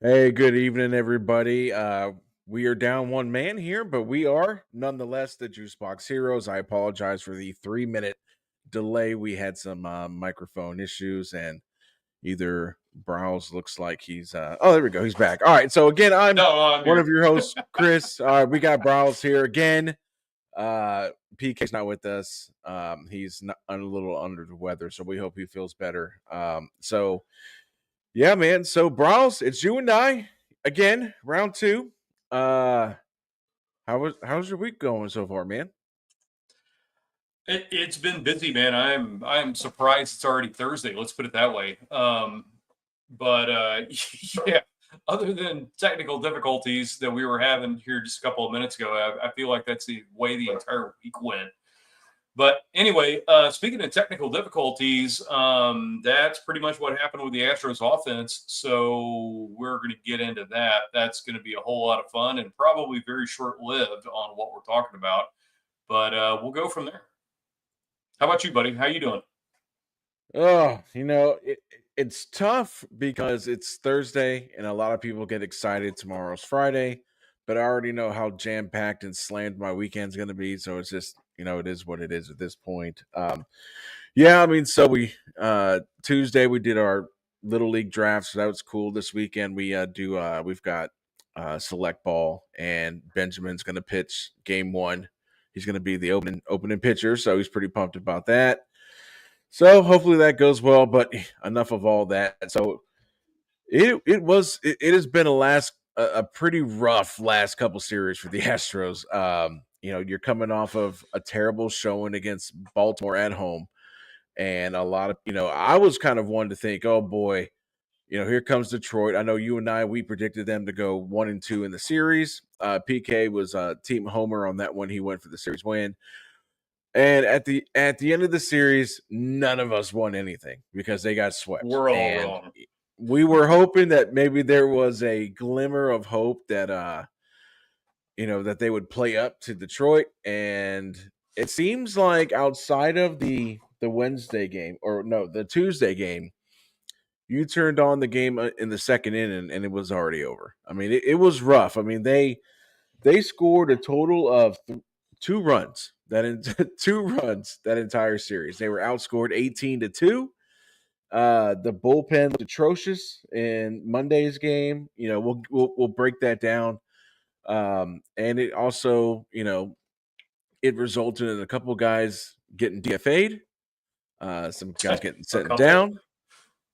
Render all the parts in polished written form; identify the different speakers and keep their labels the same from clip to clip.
Speaker 1: Hey, good evening, everybody. We are down one man here, but we are nonetheless the Juice Box Heroes. I apologize for the 3 minute delay. We had some microphone issues, and either Browse looks like he's oh, there we go, he's back. All right, so again, I'm
Speaker 2: No, I'm
Speaker 1: one of
Speaker 2: here.
Speaker 1: your hosts, Chris. We got Browse here again. PK's not with us. He's not, a little under the weather, so we hope he feels better. So yeah, man. So, Brawls, it's you and I again, round two. Uh, how's your week going so far, man?
Speaker 2: It's been busy, man. I'm surprised it's already Thursday. Let's put it that way. But yeah, other than technical difficulties that we were having here just a couple of minutes ago, I feel like that's the way the entire week went. But anyway, speaking of technical difficulties, that's pretty much what happened with the Astros offense. So we're going to get into that. That's going to be a whole lot of fun and probably very short lived on what we're talking about. But we'll go from there. How about you, buddy? How you doing?
Speaker 1: Oh, it's tough because it's Thursday and a lot of people get excited tomorrow's Friday, but I already know how jam packed and slammed my weekend's going to be. So it's just, it is what it is at this point. Yeah, I mean, so we Tuesday we did our little league draft, so that was cool. This weekend we've got select ball, and Benjamin's going to pitch game one. He's going to be the opening pitcher, so he's pretty pumped about that. So hopefully that goes well. But enough of all that. So it has been a pretty rough last couple series for the Astros. You're coming off of a terrible showing against Baltimore at home, and a lot of I was kind of one to think, oh boy, here comes Detroit. I know you and I, we predicted them to go 1-2 in the series. PK was team homer on that one. He went for the series win. And at the end of the series, none of us won anything because they got swept.
Speaker 2: We're all
Speaker 1: And
Speaker 2: wrong.
Speaker 1: we were hoping that maybe there was a glimmer of hope that that they would play up to Detroit. And it seems like outside of the Wednesday game, or no, the Tuesday game, you turned on the game in the second inning and it was already over. I mean, it was rough. I mean, they scored a total of 2 runs two runs that entire series. They were outscored 18-2. The bullpen was atrocious in Monday's game. We'll break that down. And it also, it resulted in a couple guys getting DFA'd, some guys getting
Speaker 2: A
Speaker 1: sent
Speaker 2: couple.
Speaker 1: down.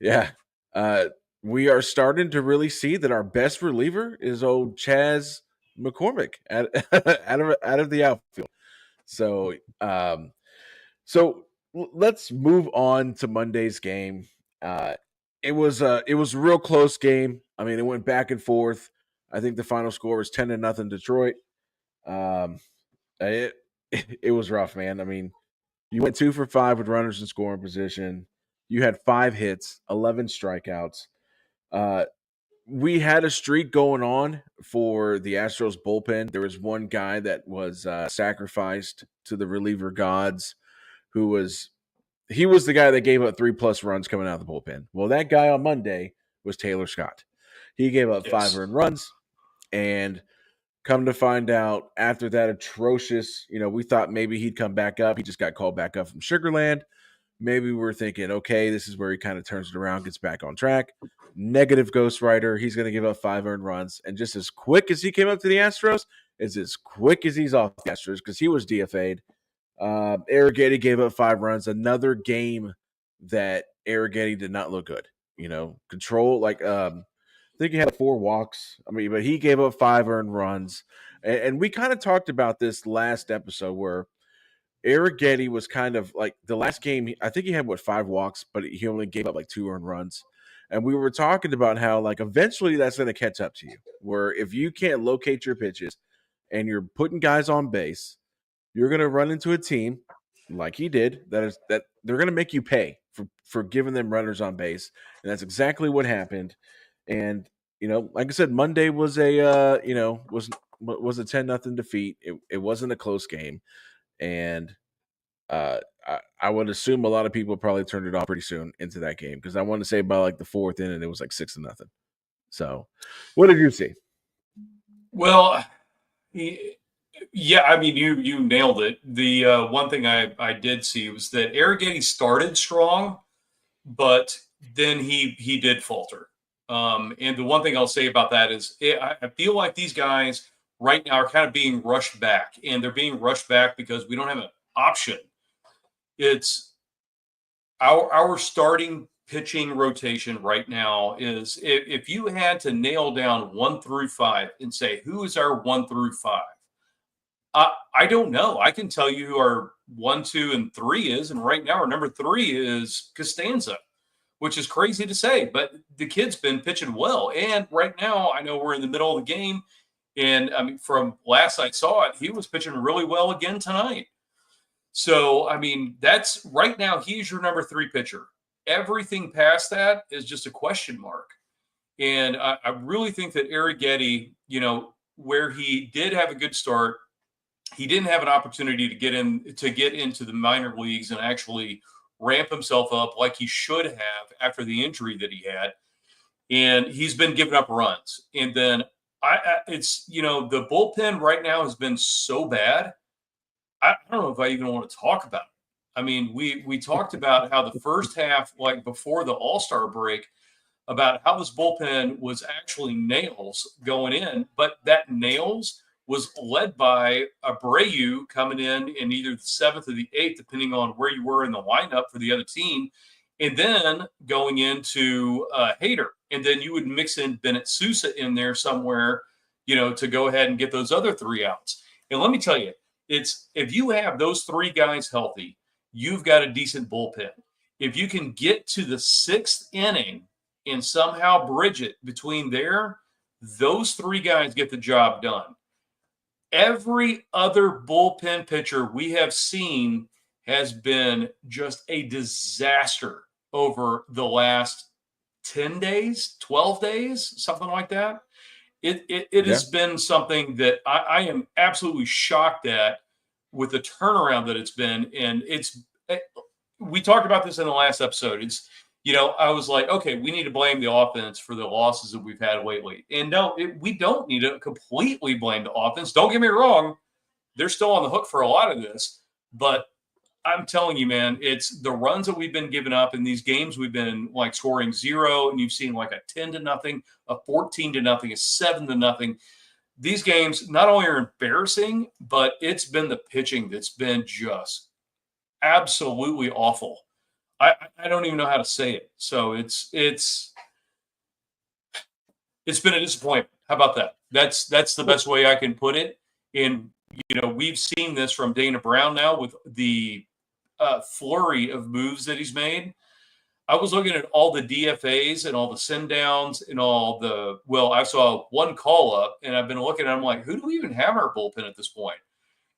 Speaker 1: Yeah. Uh, we are starting to really see that our best reliever is old Chaz McCormick out of the outfield. So, let's move on to Monday's game. Uh, it was a real close game. I mean, it went back and forth. I think the final score was 10-0 Detroit. Um, it it was rough, man. I mean, you went 2 for 5 with runners in scoring position. You had 5 hits, 11 strikeouts. Uh, we had a streak going on for the Astros bullpen. There was one guy that was sacrificed to the reliever gods, who was the guy that gave up 3+ runs coming out of the bullpen. Well, that guy on Monday was Taylor Scott. He gave up 5 earned
Speaker 2: Yes.
Speaker 1: runs, and come to find out after that atrocious, we thought maybe he'd come back up. He just got called back up from Sugarland. Maybe we were thinking, okay, this is where he kind of turns it around, gets back on track. Negative ghostwriter. He's going to give up 5 earned runs. And just as quick as he came up to the Astros, is as quick as he's off the Astros because he was DFA'd. Arrighetti gave up 5 runs. Another game that Arrighetti did not look good. Control, like, I think he had 4 walks. I mean, but he gave up 5 earned runs. And we kind of talked about this last episode where Arrighetti was kind of like the last game. I think he had 5 walks, but he only gave up like 2 earned runs. And we were talking about how like eventually that's going to catch up to you. Where if you can't locate your pitches and you're putting guys on base, you're going to run into a team like he did that they're going to make you pay for giving them runners on base, and that's exactly what happened. And like I said, Monday was was a 10-0 defeat. It wasn't a close game, and I would assume a lot of people probably turned it off pretty soon into that game because I want to say by like the fourth inning it was like 6-0. So, what did you see?
Speaker 2: Well, yeah, I mean, you nailed it. The one thing I did see was that Arrighetti started strong, but then he did falter. And the one thing I'll say about that is I feel like these guys right now are kind of being rushed back, and they're being rushed back because we don't have an option. It's our starting pitching rotation right now is if you had to nail down 1 through 5 and say who is our 1 through 5. I don't know. I can tell you who our 1, 2, and 3 is, and right now our number 3 is Costanza, which is crazy to say, but the kid's been pitching well. And right now, I know we're in the middle of the game, and I mean, from last I saw it, he was pitching really well again tonight. So, I mean, that's right now, he's your number 3 pitcher. Everything past that is just a question mark. And I really think that Arrighetti, where he did have a good start, he didn't have an opportunity to get into the minor leagues and actually ramp himself up like he should have after the injury that he had. And he's been giving up runs. And then it's the bullpen right now has been so bad. I don't know if I even want to talk about it. I mean, we talked about how the first half, like before the All-Star break, about how this bullpen was actually nails going in, but that nails was led by Abreu coming in either the 7th or the 8th, depending on where you were in the lineup for the other team, and then going into Hader. And then you would mix in Bennett Sousa in there somewhere, to go ahead and get those other 3 outs. And let me tell you, it's if you have those 3 guys healthy, you've got a decent bullpen. If you can get to the 6th inning and somehow bridge it between there, those 3 guys get the job done. Every other bullpen pitcher we have seen has been just a disaster over the last 10 days, 12 days, something like that. It has been something that I am absolutely shocked at with the turnaround that it's been. And we talked about this in the last episode. I was like, okay, we need to blame the offense for the losses that we've had lately. And no, we don't need to completely blame the offense. Don't get me wrong. They're still on the hook for a lot of this. But I'm telling you, man, it's the runs that we've been giving up in these games. We've been like scoring 0, and you've seen like a 10-0, a 14-0, a 7-0. These games not only are embarrassing, but it's been the pitching that's been just absolutely awful. I don't even know how to say it. So it's been a disappointment. How about that? That's the best way I can put it. And we've seen this from Dana Brown now with the flurry of moves that he's made. I was looking at all the DFAs and all the send downs and I saw one call up, and I've been looking at, I'm like, who do we even have our bullpen at this point?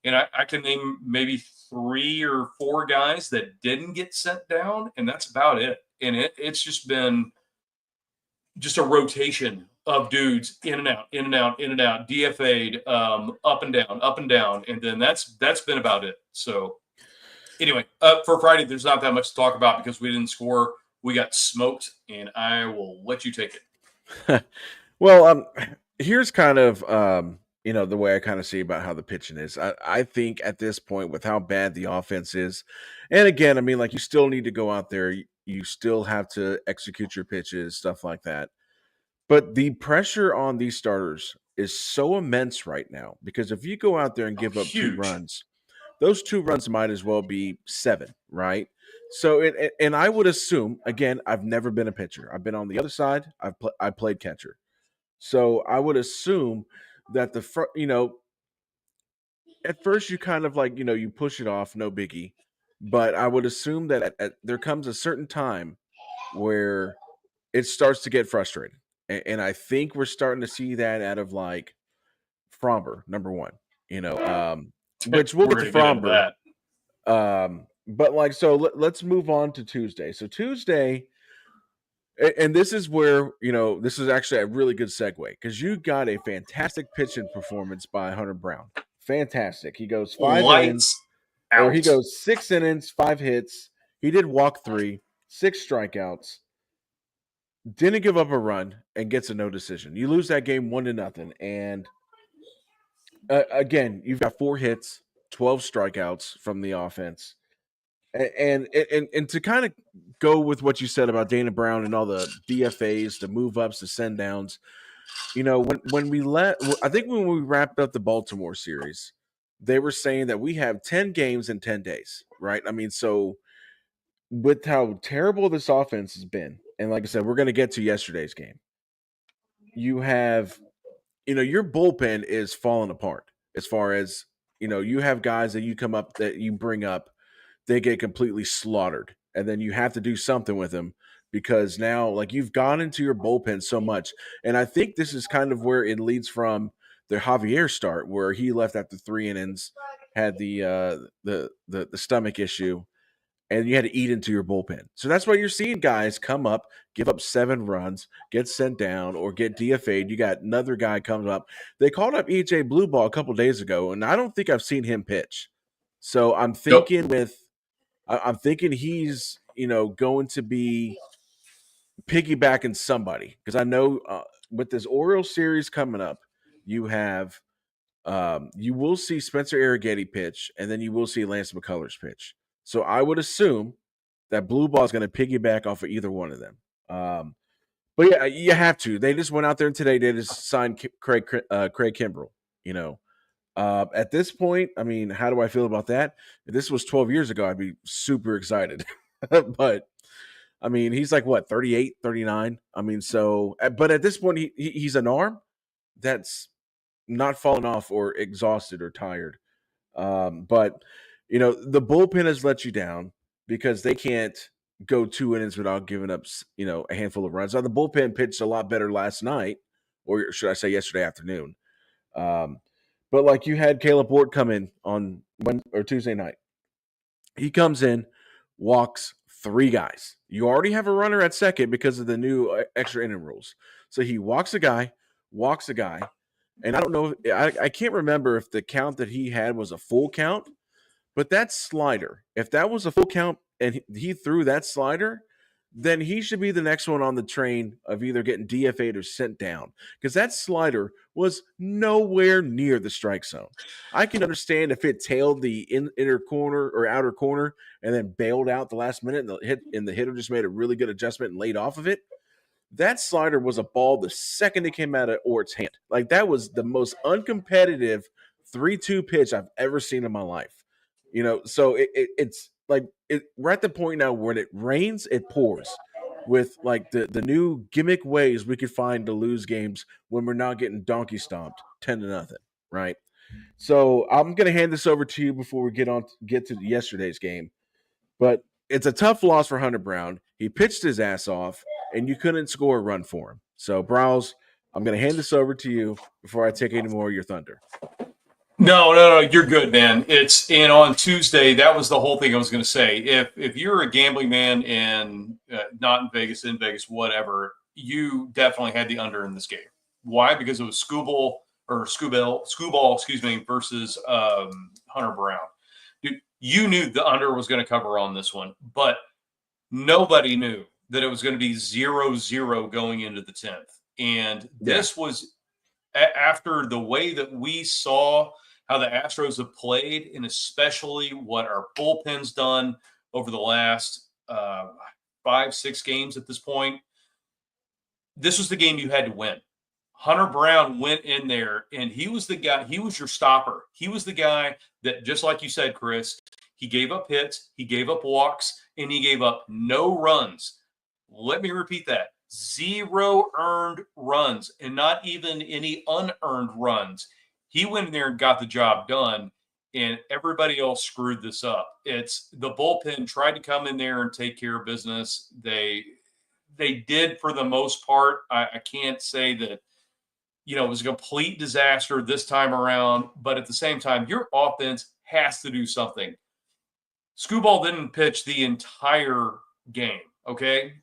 Speaker 2: And I can name maybe 3 or 4 guys that didn't get sent down, and that's about it. And it's just been just a rotation of dudes in and out, in and out, in and out, DFA'd, up and down. And then that's been about it. So anyway, for Friday, there's not that much to talk about because we didn't score. We got smoked, and I will let you take it.
Speaker 1: Well, here's kind of the way I kind of see about how the pitching is. I think at this point, with how bad the offense is, and again, I mean, like, you still need to go out there. You still have to execute your pitches, stuff like that. But the pressure on these starters is so immense right now because if you go out there and give up 2
Speaker 2: Huge.
Speaker 1: runs, those 2 runs might as well be 7, right? So, and I would assume, again, I've never been a pitcher. I've been on the other side. I played catcher. So I would assume that at first you kind of like, you push it off, no biggie. But I would assume that there comes a certain time where it starts to get frustrating. And I think we're starting to see that out of like Framber, number 1, which we'll get to Framber. But like, so let's move on to Tuesday. So Tuesday, and this is where, this is actually a really good segue because you got a fantastic pitching performance by Hunter Brown. Fantastic. He goes 5 innings, or he goes 6 innings, 5 hits. He did walk 3, 6 strikeouts. didn't give up a run, and gets a no decision. You lose that game 1-0, and again, you've got 4 hits, 12 strikeouts from the offense. And to kind of go with what you said about Dana Brown and all the DFAs, the move ups, the send downs, when I think when we wrapped up the Baltimore series, they were saying that we have 10 games in 10 days, right? I mean, so with how terrible this offense has been, and like I said, we're going to get to yesterday's game. You have, your bullpen is falling apart as far as, you have guys that you bring up, they get completely slaughtered. And then you have to do something with them because now, like, you've gone into your bullpen so much. And I think this is kind of where it leads from the Javier start, where he left after 3 innings, had the stomach issue, and you had to eat into your bullpen. So that's why you're seeing guys come up, give up 7 runs, get sent down, or get DFA'd. You got another guy coming up. They called up EJ Blueball a couple days ago, and I don't think I've seen him pitch. So I'm
Speaker 2: Nope.
Speaker 1: thinking he's going to be piggybacking somebody, because I know with this Orioles series coming up, you will see Spencer Arrighetti pitch, and then you will see Lance McCullers pitch. So I would assume that Blue Ball is going to piggyback off of either one of them. But yeah, you have to. They just went out there today. They just signed Craig Kimbrell. At this point, I mean, how do I feel about that? If this was 12 years ago, I'd be super excited. But I mean, he's like what, 38, 39? I mean, so but at this point, he's an arm that's not fallen off or exhausted or tired. But the bullpen has let you down because they can't go 2 innings without giving up, a handful of runs. Now the bullpen pitched a lot better last night, or should I say yesterday afternoon. But like, you had Caleb Ward come in on Tuesday night. He comes in, walks 3 guys. You already have a runner at second because of the new extra inning rules. So he walks a guy, and I don't know. I can't remember if the count that he had was a full count, but that slider, if that was a full count and he threw that slider, then he should be the next one on the train of either getting DFA'd or sent down, because that slider was nowhere near the strike zone. I can understand if it tailed the inner corner or outer corner and then bailed out the last minute, and the hitter just made a really good adjustment and laid off of it. That slider was a ball the second it came out of Ort's hand. Like, that was the most uncompetitive 3-2 pitch I've ever seen in my life. So it's like, we're at the point now when it rains, it pours, with like the new gimmick ways we could find to lose games when we're not getting donkey stomped 10-0, right? So I'm gonna hand this over to you before we get to yesterday's game. But it's a tough loss for Hunter Brown. He pitched his ass off, and you couldn't score a run for him. So, Browse, I'm going to hand this over to you before I take any more of your thunder.
Speaker 2: No, you're good, man. And on Tuesday, that was the whole thing I was going to say. If you're a gambling man and not in Vegas, whatever, you definitely had the under in this game. Why? Because it was Scooball, versus Hunter Brown. Dude, you knew the under was going to cover on this one, but nobody knew that it was going to be 0-0 going into the 10th. And this was after the way that we saw how the Astros have played, and especially what our bullpen's done over the last 5-6 games at this point. This was the game you had to win. Hunter Brown went in there, and he was the guy. He was your stopper. He was the guy that, just like you said, Chris, he gave up hits, he gave up walks, and he gave up no runs. Let me repeat that. 0 earned runs, and not even any unearned runs. He went in there and got the job done, and everybody else screwed this up. It's the bullpen tried to come in there and take care of business. They did for the most part. I can't say that, it was a complete disaster this time around, but at the same time, your offense has to do something. Scooball didn't pitch the entire game. Okay.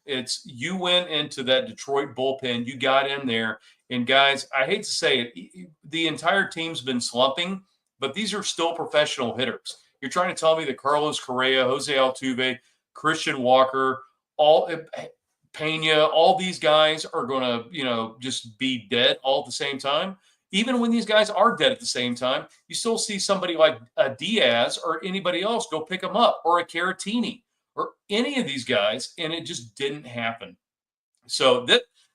Speaker 2: You went into that Detroit bullpen, you got in there, and guys, I hate to say it, the entire team's been slumping, but these are still professional hitters. You're trying to tell me that Carlos Correa, Jose Altuve, Christian Walker, Pena, all these guys are going to, just be dead all at the same time. Even when these guys are dead at the same time, you still see somebody like a Diaz or anybody else go pick them up, or a Caratini or any of these guys, and it just didn't happen. So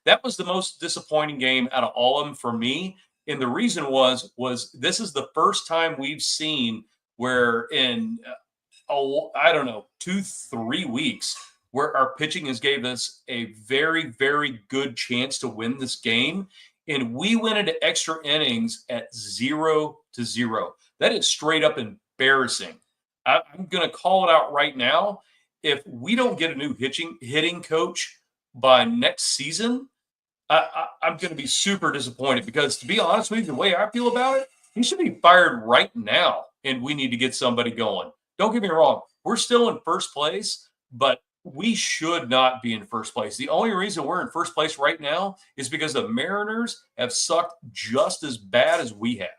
Speaker 2: that was the most disappointing game out of all of them for me. And the reason was this is the first time we've seen where in I don't know, 2-3 weeks, where our pitching has gave us a very, very good chance to win this game. And we went into extra innings at 0-0. That is straight up embarrassing. I'm going to call it out right now. If we don't get a new hitting coach by next season, I'm going to be super disappointed, because, to be honest with you, the way I feel about it, he should be fired right now, and we need to get somebody going. Don't get me wrong. We're still in first place, but we should not be in first place. The only reason we're in first place right now is because the Mariners have sucked just as bad as we have.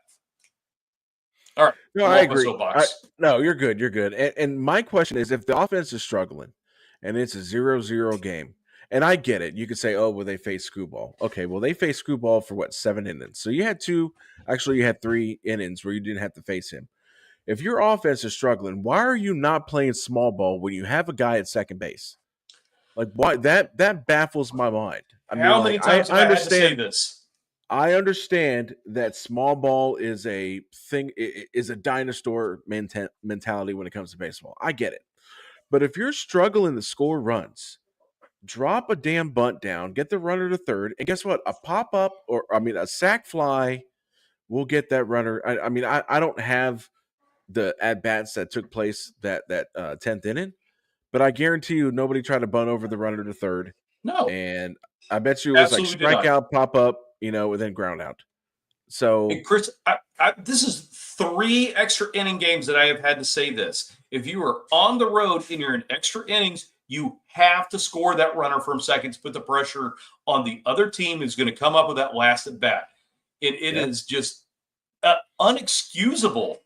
Speaker 2: All right.
Speaker 1: No,
Speaker 2: I'm
Speaker 1: I
Speaker 2: off my
Speaker 1: agree.
Speaker 2: soapbox.
Speaker 1: No, you're good. You're good. And my question is, if the offense is struggling and it's a 0-0 game, and I get it, you could say, oh, well, they faced Screwball. Okay, well, they faced Screwball for what, 7 innings? So you had you had 3 innings where you didn't have to face him. If your offense is struggling, why are you not playing small ball when you have a guy at second base? Like, why? That baffles my mind. I mean,
Speaker 2: How
Speaker 1: like,
Speaker 2: many times have
Speaker 1: I
Speaker 2: I had to say
Speaker 1: understand.
Speaker 2: this?
Speaker 1: I understand that small ball is a thing, is a dinosaur mentality when it comes to baseball. I get it. But if you're struggling to score runs, drop a damn bunt down, get the runner to third, and guess what? A pop up, or I mean, a sac fly will get that runner. I don't have the at bats that took place that 10th inning, but I guarantee you nobody tried to bunt over the runner to third.
Speaker 2: No,
Speaker 1: And I bet you it was like
Speaker 2: absolutely did not.
Speaker 1: strikeout, pop up, and then ground out. So
Speaker 2: And Chris, this is 3 extra inning games that I have had to say this. If you are on the road and you're in extra innings, you have to score that runner from second to put the pressure on the other team who's going to come up with that last at bat. It
Speaker 1: yeah.
Speaker 2: is just unexcusable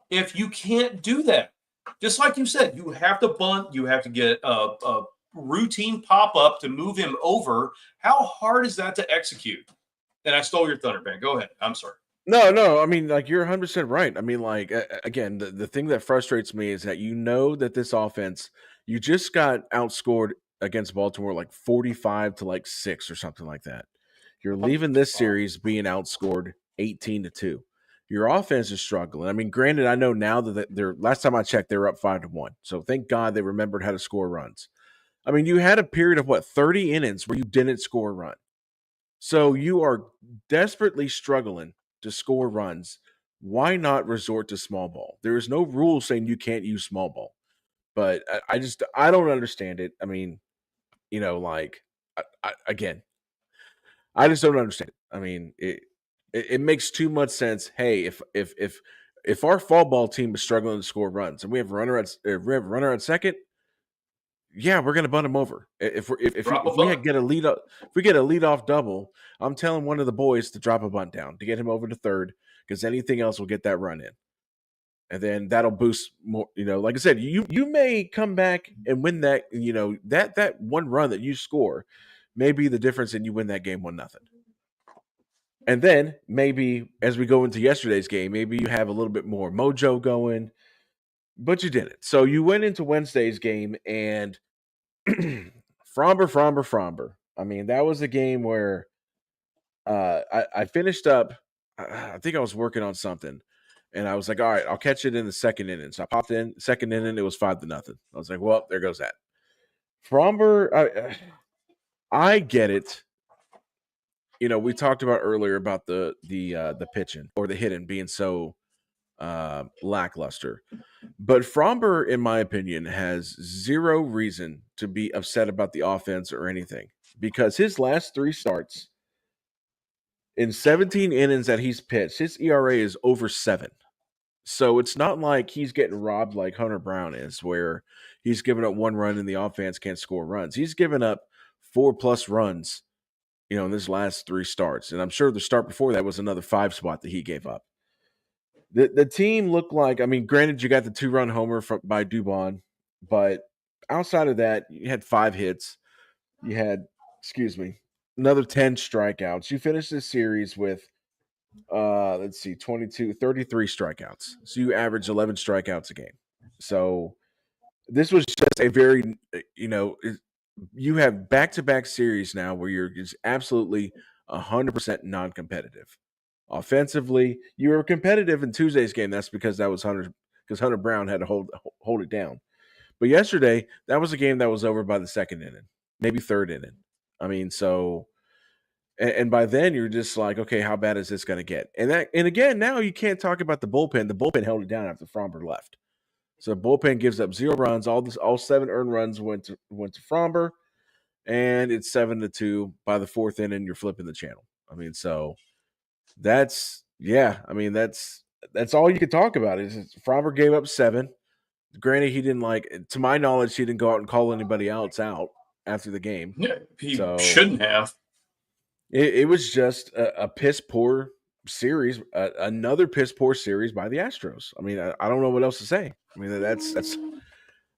Speaker 2: if you can't do that. Just like you said, you have to bunt, you have to get a routine pop up to move him over. How hard is that to execute? And I stole your thunder, man. Go ahead. I'm sorry.
Speaker 1: No. I mean, like, you're 100% right. I mean, like, again, the thing that frustrates me is that that this offense, you just got outscored against Baltimore like 45 to like 6 or something like that. You're leaving this series being outscored 18-2. Your offense is struggling. I mean, granted, I know now that they're last time I checked, they were up 5-1. So thank God they remembered how to score runs. I mean, you had a period of 30 innings where you didn't score a run. So you are desperately struggling to score runs. Why not resort to small ball? There is no rule saying you can't use small ball, but I don't understand it. I mean, like, again, I just don't understand it. I mean, it makes too much sense. Hey, if our fall ball team is struggling to score runs and we have a runner at second, yeah, we're gonna bunt him over.
Speaker 2: Drop a
Speaker 1: If we
Speaker 2: bunt.
Speaker 1: get a lead up, if we get a lead off double, I'm telling one of the boys to drop a bunt down to get him over to third, because anything else will get that run in, and then that'll boost more. Like I said, you may come back and win that. That one run that you score may be the difference, and you win that game 1-0. And then maybe as we go into yesterday's game, maybe you have a little bit more mojo going, but you didn't. So you went into Wednesday's game and Framber. I mean, that was a game where I finished up. I think I was working on something, and I was like, "All right, I'll catch it in the second inning." So I popped in second inning. It was 5-0. I was like, "Well, there goes that." Framber, I get it. We talked about earlier about the pitching or the hitting being so lackluster. But Framber, in my opinion, has zero reason to be upset about the offense or anything, because his last 3 starts in 17 innings that he's pitched, his ERA is over 7. So it's not like he's getting robbed like Hunter Brown is, where he's giving up 1 run and the offense can't score runs. He's given up 4+ runs, in his last 3 starts. And I'm sure the start before that was another 5 spot that he gave up. The team looked like, I mean, granted, you got the 2-run homer by Dubon, but outside of that, you had 5 hits. You had, excuse me, another 10 strikeouts. You finished this series with, let's see, 22, 33 strikeouts. So you average 11 strikeouts a game. So this was just a very, you have back-to-back series now where you're just absolutely 100% non-competitive. Offensively, you were competitive in Tuesday's game. That's because that was Hunter Brown had to hold it down. But yesterday, that was a game that was over by the second inning, maybe third inning. I mean, so and by then you're just like, okay, how bad is this going to get? And again, now you can't talk about the bullpen. The bullpen held it down after Framber left. So the bullpen gives up 0 runs. All 7 earned runs went to Framber, and it's 7-2 by the fourth inning. You're flipping the channel. I mean, so that's that's all you could talk about. Is Framber gave up 7. Granted, he didn't to my knowledge, he didn't go out and call anybody else out after the game.
Speaker 2: Yeah, he
Speaker 1: So
Speaker 2: shouldn't have.
Speaker 1: it was just a piss poor series, another piss poor series by the Astros. I mean, I don't know what else to say. I mean, that's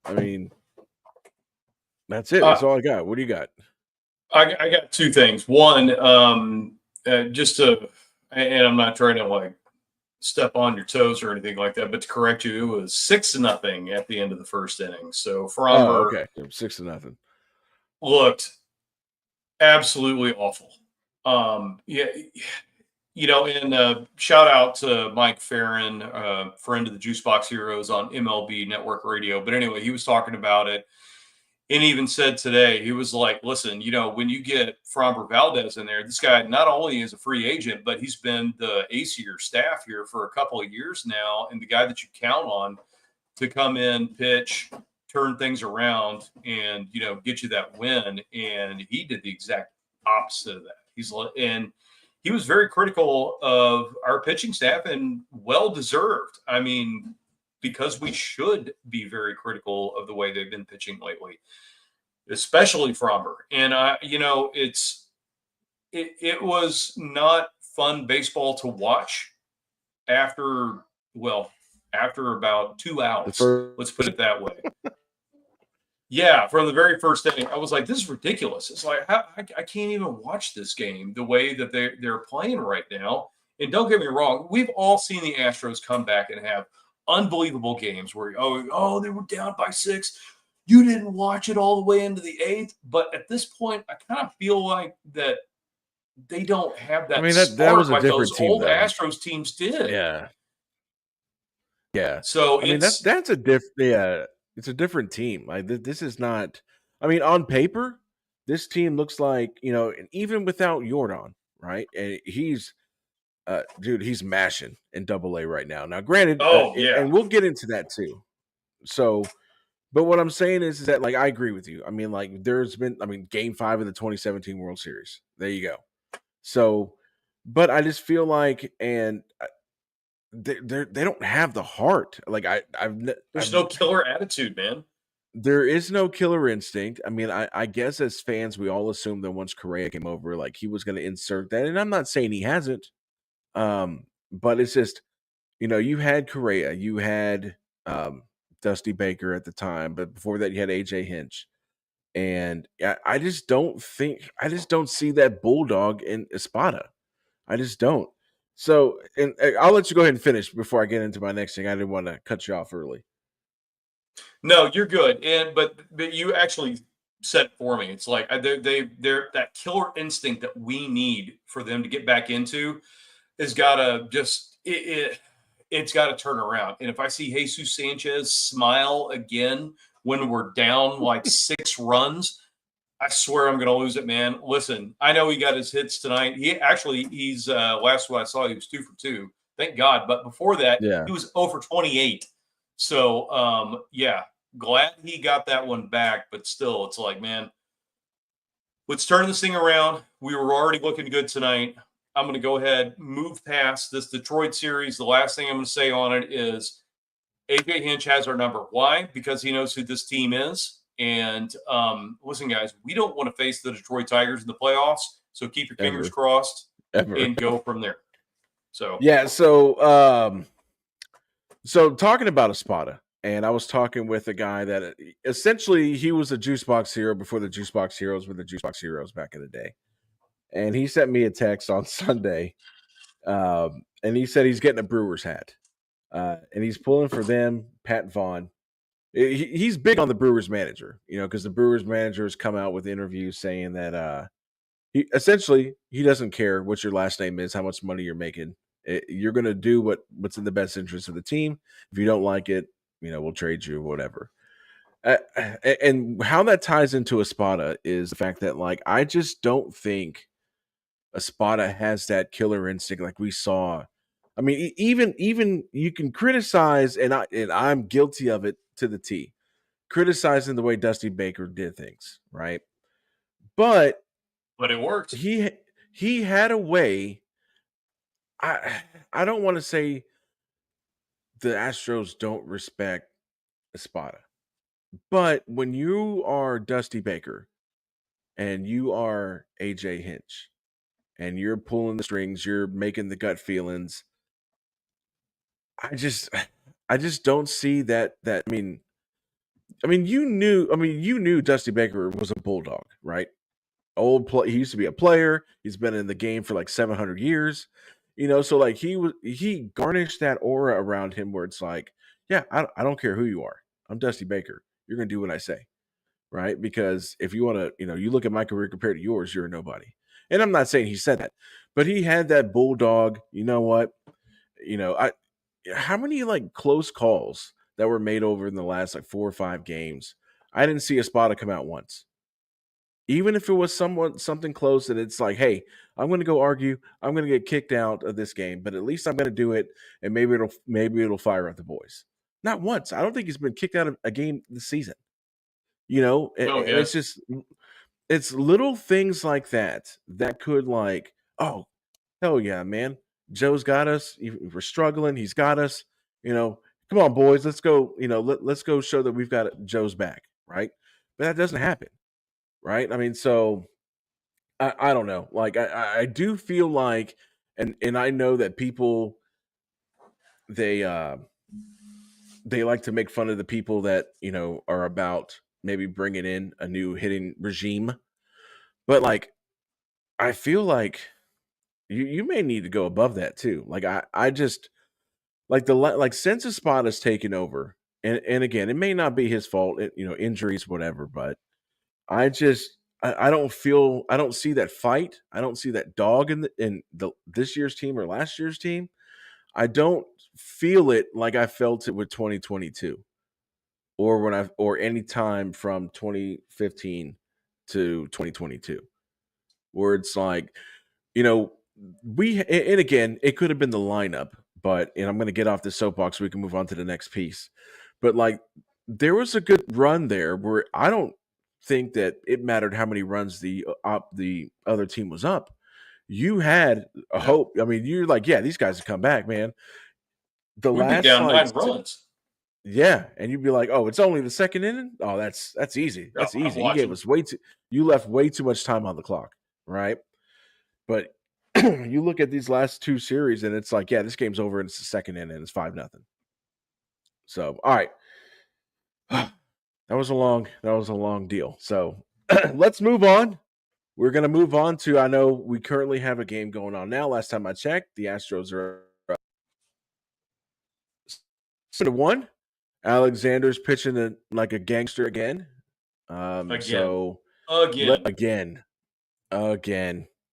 Speaker 1: I mean, that's it. That's all I got. What do you got?
Speaker 2: I got 2 things. One, just to, and I'm not trying to like step on your toes or anything like that, but to correct you, it was 6-0 at the end of the first inning. So Framber
Speaker 1: okay, 6-0
Speaker 2: looked absolutely awful. Yeah, and shout out to Mike Farron, friend of the Juicebox Heroes on MLB Network Radio. But anyway, he was talking about it. And even said today, he was like, listen, when you get Framber Valdez in there, this guy not only is a free agent, but he's been the ace of your staff here for a couple of years now. And the guy that you count on to come in, pitch, turn things around, and, get you that win. And he did the exact opposite of that. He was very critical of our pitching staff, and well-deserved. I mean, because we should be very critical of the way they've been pitching lately, especially Framber. And it was not fun baseball to watch after about 2 outs. Let's put it that way. Yeah, from the very first inning, I was like, this is ridiculous. It's like, I can't even watch this game the way that they're playing right now. And don't get me wrong, we've all seen the Astros come back and have unbelievable games where, they were down by 6. You didn't watch it all the way into the 8th. But at this point, I kind of feel like that they don't have that.
Speaker 1: I mean, that was a
Speaker 2: like
Speaker 1: different
Speaker 2: those
Speaker 1: team,
Speaker 2: old
Speaker 1: though.
Speaker 2: Astros teams did.
Speaker 1: Yeah.
Speaker 2: So
Speaker 1: I mean, that's a it's a different team. Like this is not. I mean, on paper, this team looks like even without Jordan, right? And he's dude, he's mashing in Double-A right now. Now, granted, and we'll get into that too. So, but what I'm saying is that I agree with you. I mean, there's been, Game 5 of the 2017 World Series. There you go. So, but I just feel like, and they don't have the heart.
Speaker 2: There's no killer attitude, man.
Speaker 1: There is no killer instinct. I mean, I guess as fans, we all assumed that once Correa came over, he was going to insert that, and I'm not saying he hasn't. But it's just, you had Correa, you had Dusty Baker at the time, but before that you had AJ Hinch. And I just don't see that bulldog in Espada. I just don't. So, and I'll let you go ahead and finish before I get into my next thing. I didn't want to cut you off early.
Speaker 2: No, you're good. But you actually said it for me. It's like they're that killer instinct that we need for them to get back into has got to just it's got to turn around. And if I see Jesus Sanchez smile again when we're down 6 runs, I swear I'm going to lose it, man. Listen, I know he got his hits tonight. He's last one I saw, he was 2 for 2. Thank God. But before that, he was 0 for 28. So, glad he got that one back. But still, it's like, man, let's turn this thing around. We were already looking good tonight. I'm going to go ahead, move past this Detroit series. The last thing I'm going to say on it is AJ Hinch has our number. Why? Because he knows who this team is. And listen, guys, we don't want to face the Detroit Tigers in the playoffs. So keep your fingers crossed and go from there. So
Speaker 1: yeah. So talking about Espada, and I was talking with a guy that essentially he was a juice box hero before the juice box heroes were the juice box heroes back in the day. And he sent me a text on Sunday, and he said he's getting a Brewers hat, and he's pulling for them, Pat Vaughn. He's big on the Brewers manager, because the Brewers manager has come out with interviews saying that he doesn't care what your last name is, how much money you're making. You're going to do what's in the best interest of the team. If you don't like it, we'll trade you, whatever. And how that ties into Espada is the fact that, like, I just don't think Espada has that killer instinct like we saw. I mean, even you can criticize, and I'm guilty of it to the T, criticizing the way Dusty Baker did things, right? But
Speaker 2: it worked.
Speaker 1: he had a way. I don't want to say the Astros don't respect Espada, but when you are Dusty Baker and you are AJ Hinch and you're pulling the strings, you're making the gut feelings, I just don't see that. You knew Dusty Baker was a bulldog, right? He used to be a player. He's been in the game for like 700 years. So like he garnished that aura around him where it's like, yeah, I don't care who you are. I'm Dusty Baker. You're going to do what I say, right? Because if you want to, you look at my career compared to yours, you're a nobody. And I'm not saying he said that, but he had that bulldog. You know what? I How many like close calls that were made over in the last like 4 or 5 games? I didn't see Espada come out once. Even if it was something close that it's like, hey, I'm going to go argue. I'm going to get kicked out of this game, but at least I'm going to do it, and maybe it'll fire up the boys. Not once. I don't think he's been kicked out of a game this season. And
Speaker 2: Yeah.
Speaker 1: it's little things like that could, like, oh, hell yeah, man. Joe's got us. We're struggling. He's got us. Come on, boys. Let's go. Let's go show that we've got Joe's back, right? But that doesn't happen, right? I mean, so I don't know. Like, I do feel like, and I know that people they like to make fun of the people that are about maybe bringing in a new hitting regime, but like I feel like you may need to go above that too. Like I just like since Espada's taken over, and again, it may not be his fault, injuries, whatever, but I don't see that fight. I don't see that dog in this year's team or last year's team. I don't feel it like I felt it with 2022 or any time from 2015 to 2022, where it's like, you know, and again, it could have been the lineup, and I'm going to get off the soapbox so we can move on to the next piece. But like, there was a good run there where I don't think that it mattered how many runs the other team was up. You had a hope. I mean, you're like, yeah, these guys will come back, man. The
Speaker 2: We'd be
Speaker 1: last
Speaker 2: down
Speaker 1: like
Speaker 2: 9 runs.
Speaker 1: Yeah, and you'd be like, "Oh, it's only the second inning. Oh, that's easy. That's
Speaker 2: I'm
Speaker 1: easy.
Speaker 2: watching.
Speaker 1: You left way too much time on the clock, right?" But you look at these last 2 series, and it's like, yeah, this game's over, and it's the second inning, and it's 5-0. So, all right, that was a long deal. So, let's move on. We're gonna move on to. I know we currently have a game going on now. Last time I checked, the Astros are 7-1. Alexander's pitching like a gangster again. So again,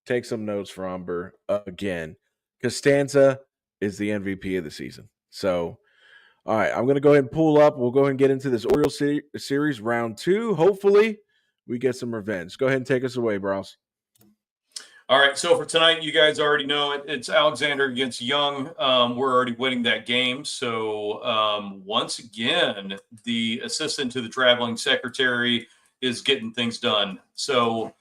Speaker 1: take some notes, Framber. Again, Costanza is the MVP of the season. So, all right, I'm going to go ahead and pull up. We'll go ahead and get into this Orioles series round 2. Hopefully, we get some revenge. Go ahead and take us away, Bros.
Speaker 2: All right, so for tonight, you guys already know it. It's Alexander against Young. We're already winning that game. So once again, the assistant to the traveling secretary is getting things done. So,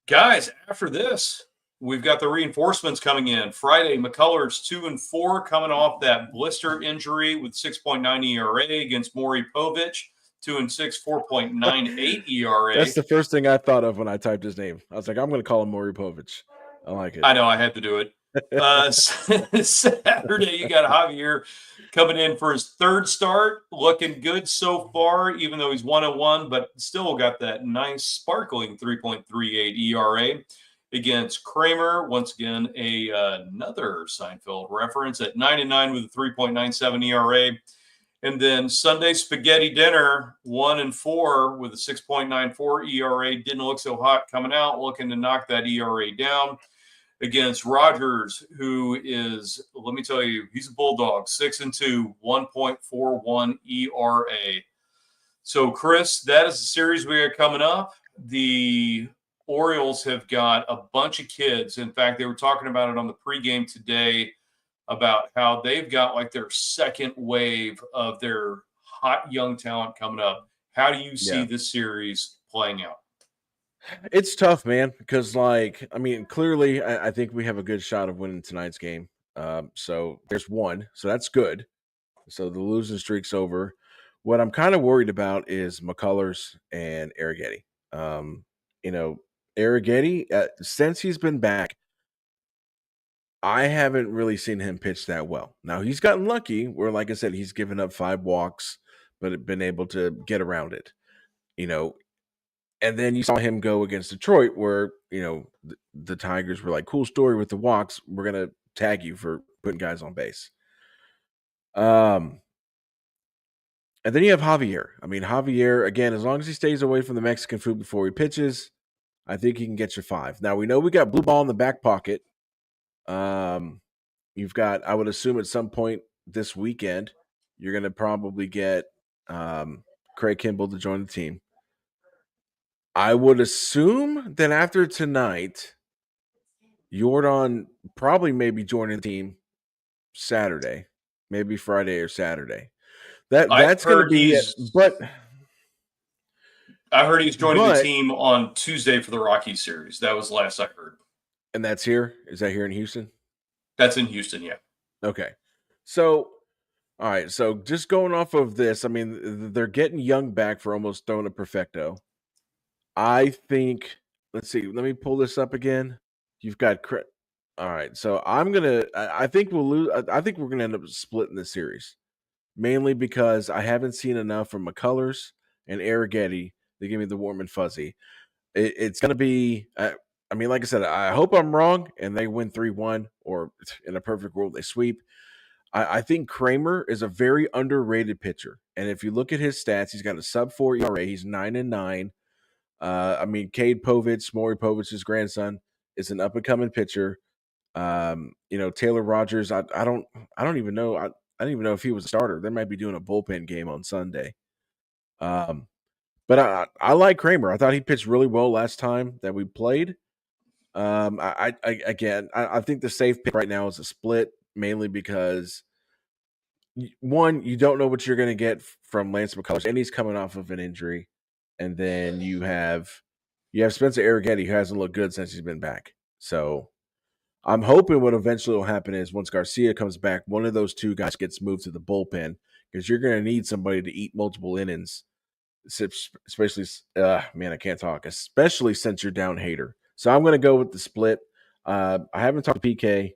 Speaker 2: guys, after this, we've got the reinforcements coming in. Friday, McCullers 2-4 coming off that blister injury with 6.9 ERA against Maury Povich. 2-6, 4.98 ERA.
Speaker 1: That's the first thing I thought of when I typed his name. I was like, I'm going to call him Maury Povich. I like it.
Speaker 2: I know, I had to do it. Saturday, you got Javier coming in for his third start, looking good so far, even though he's 1-1, but still got that nice sparkling 3.38 ERA against Kramer. Once again, another Seinfeld reference at 9-9 with a 3.97 ERA. And then Sunday spaghetti dinner, 1-4 with a 6.94 ERA. Didn't look so hot coming out, looking to knock that ERA down against Rogers, who is, let me tell you, he's a bulldog, 6-2, 1.41 ERA. So, Chris, that is the series we got coming up. The Orioles have got a bunch of kids. In fact, they were talking about it on the pregame today about how they've got like their second wave of their hot young talent coming up. How do you see this series playing out?
Speaker 1: It's tough, man, because clearly I think we have a good shot of winning tonight's game. So there's one, so that's good. So the losing streak's over. What I'm kind of worried about is McCullers and Arrighetti. Arrighetti, since he's been back, I haven't really seen him pitch that well. Now he's gotten lucky where, like I said, he's given up 5 walks, but been able to get around it. And then you saw him go against Detroit where, the Tigers were like, cool story with the walks. We're going to tag you for putting guys on base. And then you have Javier. I mean, Javier, again, as long as he stays away from the Mexican food before he pitches, I think he can get you 5. Now, we know we got blue ball in the back pocket. You've got, I would assume at some point this weekend, you're going to probably get Craig Kimball to join the team. I would assume that after tonight, Jordan probably maybe joining the team Saturday, maybe Friday or Saturday. That's going to be it. But
Speaker 2: I heard he's joining the team on Tuesday for the Rockies series. That was the last I heard.
Speaker 1: And that's here? Is that here in Houston?
Speaker 2: That's in Houston, yeah.
Speaker 1: Okay. So, all right. So just going off of this, I mean, they're getting Young back for almost throwing a perfecto. I think, let's see, let me pull this up again. You've got, all right. So I think we'll lose. I think we're going to end up splitting the series, mainly because I haven't seen enough from McCullers and Arrighetti to give me the warm and fuzzy. It's going to be, I mean, like I said, I hope I'm wrong and they win 3-1, or in a perfect world, they sweep. I think Kramer is a very underrated pitcher. And if you look at his stats, he's got a sub-4 ERA. He's 9-9. I mean, Cade Povich, Maury Povich's grandson, is an up-and-coming pitcher. Taylor Rogers, I don't even know. I don't even know if he was a starter. They might be doing a bullpen game on Sunday. But I like Kramer. I thought he pitched really well last time that we played. I think the safe pick right now is a split, mainly because one, you don't know what you're going to get from Lance McCullers, and he's coming off of an injury. And then you have Spencer Arrighetti, who hasn't looked good since he's been back. So I'm hoping what eventually will happen is once Garcia comes back, one of those two guys gets moved to the bullpen, because you're going to need somebody to eat multiple innings, especially, I can't talk, especially since you're down Hader. So I'm going to go with the split. I haven't talked to PK.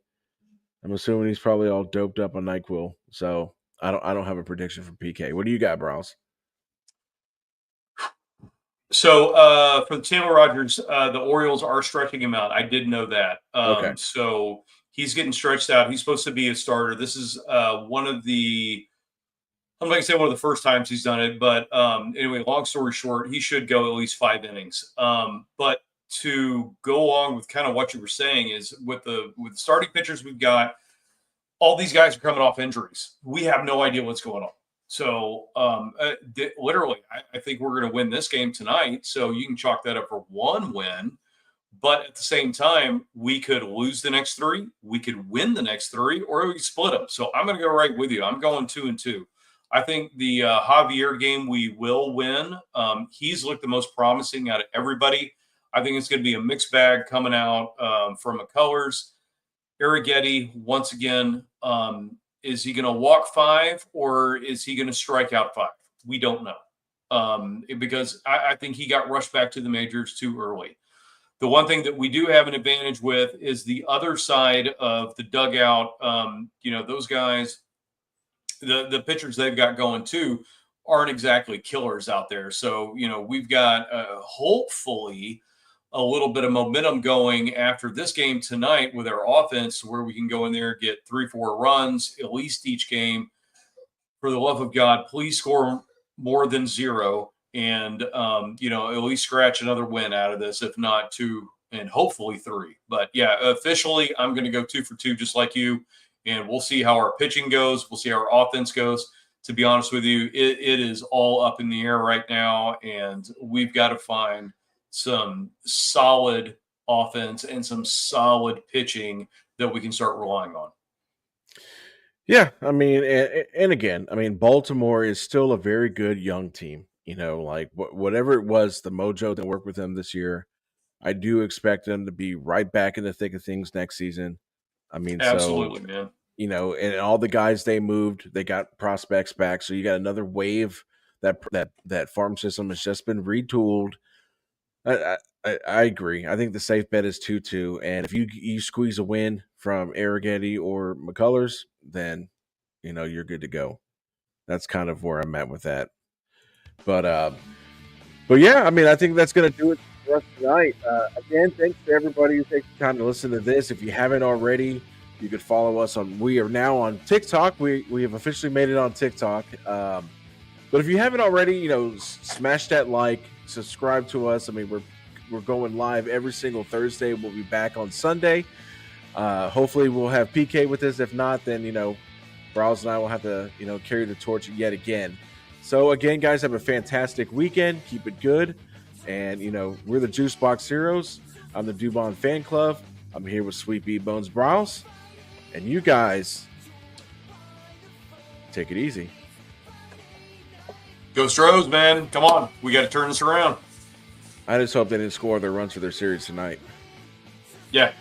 Speaker 1: I'm assuming he's probably all doped up on NyQuil. So I don't have a prediction for PK. What do you got, Browse?
Speaker 2: So for Taylor Rogers, the Orioles are stretching him out. I did know that.
Speaker 1: Okay.
Speaker 2: So he's getting stretched out. He's supposed to be a starter. This is one of the, I'm not going to say one of the first times he's done it, but anyway, long story short, he should go at least 5 innings. But to go along with kind of what you were saying is with the starting pitchers we've got, all these guys are coming off injuries. We have no idea what's going on. So literally, I think we're going to win this game tonight. So you can chalk that up for 1 win. But at the same time, we could lose the next 3, we could win the next 3, or we could split them. So I'm going to go right with you. I'm going 2-2. I think the Javier game we will win. He's looked the most promising out of everybody. I think it's going to be a mixed bag coming out from McCullers. Arrighetti, once again, is he going to walk 5 or is he going to strike out 5? We don't know because I think he got rushed back to the majors too early. The one thing that we do have an advantage with is the other side of the dugout. Those guys, the pitchers they've got going too, aren't exactly killers out there. So, we've got hopefully a little bit of momentum going after this game tonight with our offense, where we can go in there, get 3-4 runs at least each game. For the love of God, please score more than 0 and, at least scratch another win out of this, if not 2 and hopefully 3. But yeah, officially, I'm going to go 2 for 2, just like you. And we'll see how our pitching goes. We'll see how our offense goes. To be honest with you, it is all up in the air right now. And we've got to find some solid offense and some solid pitching that we can start relying on.
Speaker 1: Yeah, I mean, and again, I mean, Baltimore is still a very good young team. Like whatever it was, the mojo that worked with them this year, I do expect them to be right back in the thick of things next season. I mean,
Speaker 2: Absolutely, man.
Speaker 1: And all the guys they moved, they got prospects back, so you got another wave. That farm system has just been retooled. I agree. I think the safe bet is 2-2, and if you squeeze a win from Arrighetti or McCullers, then you're good to go. That's kind of where I'm at with that. But yeah, I mean, I think that's going to do it for us tonight. Again, thanks to everybody who takes the time to listen to this. If you haven't already, you could follow us on. We are now on TikTok. We have officially made it on TikTok. But if you haven't already, smash that like, subscribe to us. I mean, we're going live every single Thursday. We'll be back on Sunday. Hopefully, we'll have PK with us. If not, then Browse and I will have to carry the torch yet again. So again, guys, have a fantastic weekend. Keep it good, and we're the Juice Box Heroes. I'm the Dubon Fan Club. I'm here with Sweet Bee Bones Browse, and you guys take it easy.
Speaker 2: Go Astros, man. Come on. We got to turn this around.
Speaker 1: I just hope they didn't score their runs for their series tonight.
Speaker 2: Yeah.